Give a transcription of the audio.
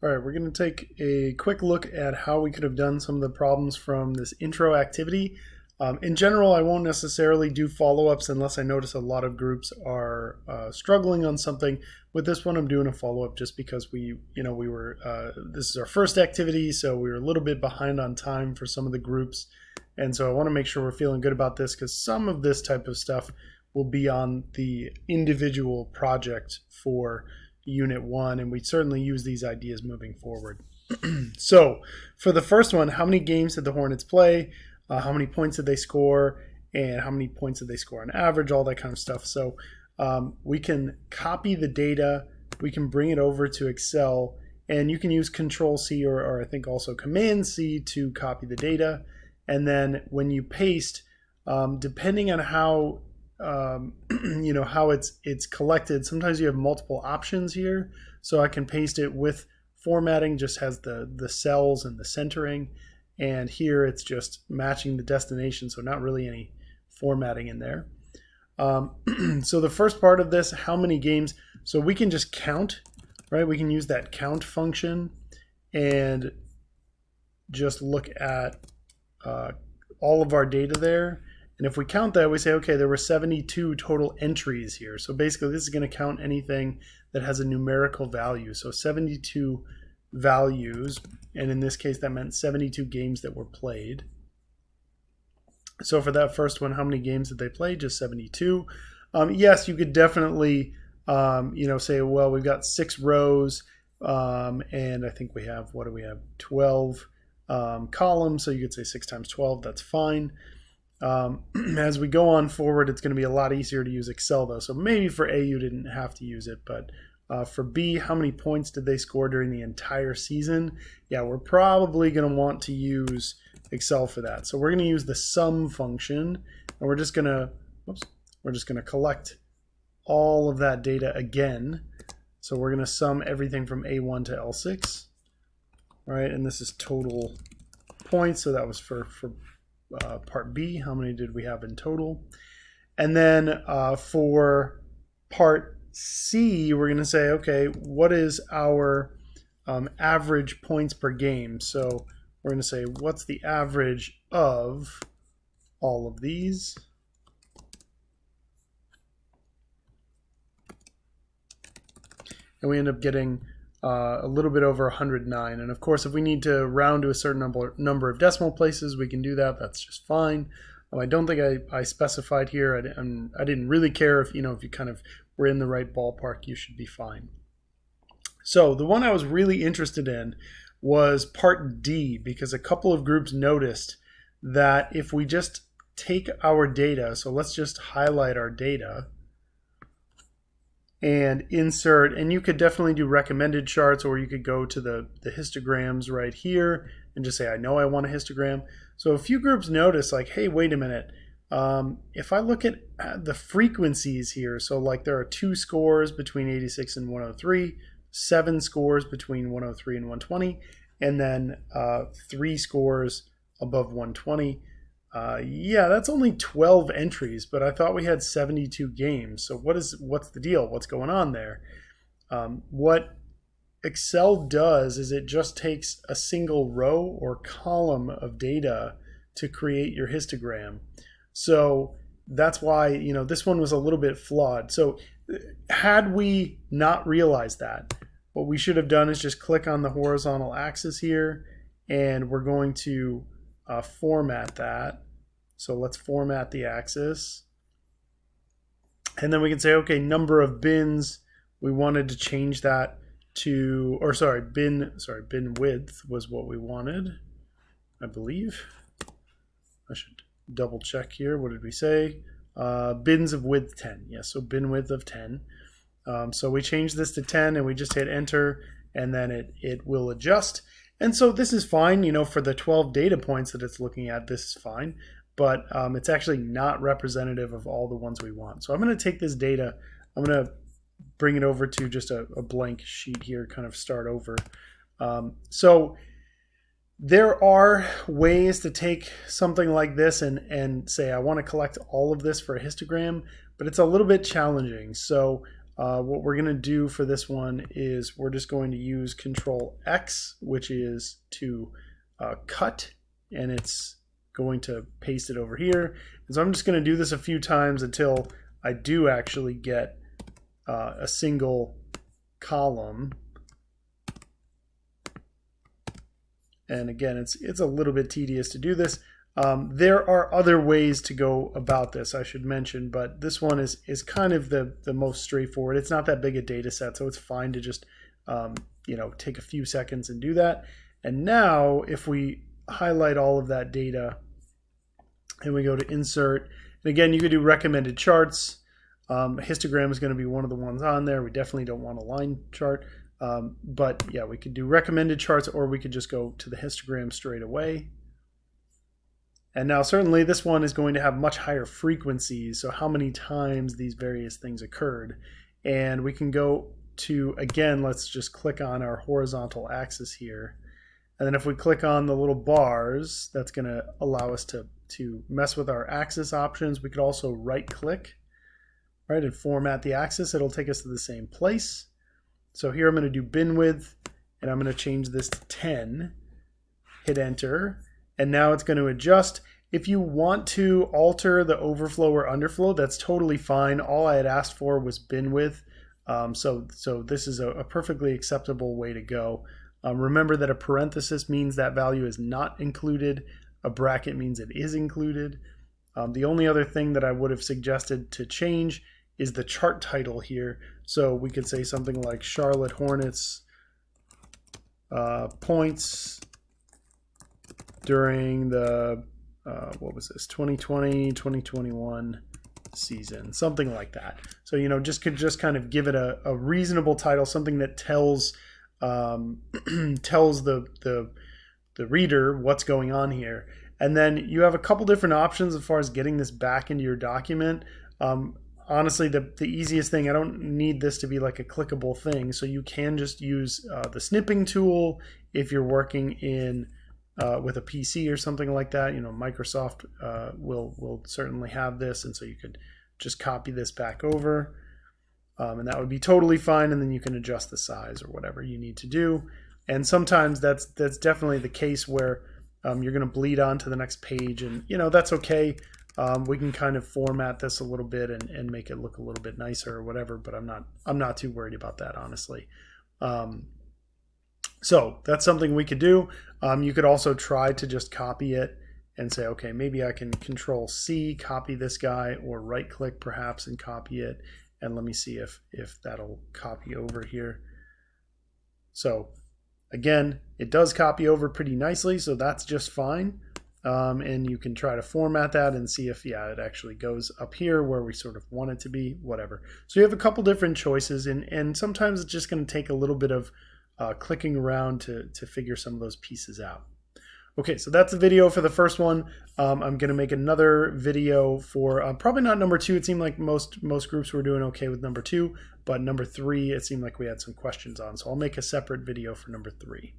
All right, we're going to take a quick look at how we could have done some of the problems from this intro activity. In general, I won't necessarily do follow-ups unless I notice a lot of groups are struggling on something. With this one, I'm doing a follow-up just because this is our first activity, so we were a little bit behind on time for some of the groups. And so I want to make sure we're feeling good about this because some of this type of stuff will be on the individual project for Unit 1, and we certainly use these ideas moving forward. So for the first one, how many games did the Hornets play? How many points did they score? And how many points did they score on average? All that kind of stuff. So we can copy the data. We can bring it over to Excel, and you can use Control-C or I think also Command-C to copy the data. And then when you paste, depending on how how it's collected, sometimes you have multiple options here. So I can paste it with formatting, just has the cells and the centering, and here it's just matching the destination, so not really any formatting in there. So the first part of this, how many games, so we can just count, right? We can use that count function and just look at all of our data there. And if we count that, we say, okay, there were 72 total entries here. So basically, this is going to count anything that has a numerical value. So 72 values, and in this case, that meant 72 games that were played. So for that first one, how many games did they play? Just 72. Yes, you could definitely, say, well, we've got 6 rows, and I think we have, 12 columns. So you could say 6 times 12. That's fine. As we go on forward, it's going to be a lot easier to use Excel though. So maybe for A, you didn't have to use it, but for B, how many points did they score during the entire season? Yeah, we're probably going to want to use Excel for that. So we're going to use the sum function, and we're just going to collect all of that data again. So we're going to sum everything from A1 to L6, right? And this is total points. So that was for part B, how many did we have in total? And then for part C, we're going to say, okay, what is our average points per game? So we're going to say, what's the average of all of these? And we end up getting a little bit over 109. And of course, if we need to round to a certain number of decimal places, we can do that. That's just fine. I don't think I specified here. I didn't really care if you kind of were in the right ballpark, you should be fine. So the one I was really interested in was part D, because a couple of groups noticed that if we just take our data, so let's just highlight our data and insert, and you could definitely do recommended charts, or you could go to the histograms right here and just say, I know I want a histogram. So a few groups notice, like, hey, wait a minute. If I look at the frequencies here, so like there are 2 scores between 86 and 103, 7 scores between 103 and 120, and then 3 scores above 120. Yeah, that's only 12 entries, but I thought we had 72 games. So what's the deal? What's going on there? What Excel does is it just takes a single row or column of data to create your histogram. So that's why, this one was a little bit flawed. So had we not realized that, what we should have done is just click on the horizontal axis here, and we're going to format that. So let's format the axis. And then we can say, okay, number of bins, we wanted to change that to, bin width was what we wanted, I believe. I should double check here. What did we say? Bins of width 10. Yes, so bin width of 10. So we change this to 10 and we just hit enter, and then it will adjust. And so this is fine, for the 12 data points that it's looking at, this is fine. But it's actually not representative of all the ones we want. So I'm going to take this data, I'm going to bring it over to just a blank sheet here, kind of start over. So there are ways to take something like this and say, I want to collect all of this for a histogram, but it's a little bit challenging. So what we're going to do for this one is we're just going to use Control X, which is to cut, and it's going to paste it over here. And so I'm just going to do this a few times until I do actually get a single column. And again, it's a little bit tedious to do this. There are other ways to go about this, I should mention, but this one is kind of the most straightforward. It's not that big a data set, so it's fine to just take a few seconds and do that. And now if we highlight all of that data and we go to insert, and again, you could do recommended charts. Histogram is going to be one of the ones on there. We definitely don't want a line chart. But yeah, we could do recommended charts, or we could just go to the histogram straight away. And now certainly this one is going to have much higher frequencies, so how many times these various things occurred. And we can go to, again, let's just click on our horizontal axis here. And then if we click on the little bars, that's going to allow us to mess with our axis options. We could also right click, right, and format the axis. It'll take us to the same place. So here I'm going to do bin width, and I'm going to change this to 10, hit enter, and now it's going to adjust. If you want to alter the overflow or underflow, that's totally fine. All I had asked for was bin width, so this is a perfectly acceptable way to go. Remember that a parenthesis means that value is not included. A bracket means it is included. The only other thing that I would have suggested to change is the chart title here. So we could say something like Charlotte Hornets points during the, what was this, 2020-2021 season, something like that. So, just kind of give it a reasonable title, something that tells tells the reader what's going on here. And then you have a couple different options as far as getting this back into your document. Honestly, the easiest thing, I don't need this to be like a clickable thing, so you can just use the snipping tool if you're working in with a PC or something like that. Microsoft will certainly have this, and so you could just copy this back over, and that would be totally fine, and then you can adjust the size or whatever you need to do. And sometimes that's definitely the case where you're going to bleed on to the next page, and that's okay. We can kind of format this a little bit and make it look a little bit nicer or whatever, but I'm not too worried about that, honestly. So that's something we could do. You could also try to just copy it and say, okay, maybe I can Control C, copy this guy, or right click perhaps and copy it. And let me see if that'll copy over here. So again, it does copy over pretty nicely, so that's just fine. And you can try to format that and see if, yeah, it actually goes up here where we sort of want it to be, whatever. So you have a couple different choices, and sometimes it's just going to take a little bit of clicking around to figure some of those pieces out. Okay, so that's the video for the first one. I'm going to make another video for probably not number 2. It seemed like most groups were doing okay with number 2, but number 3, it seemed like we had some questions on. So I'll make a separate video for number 3.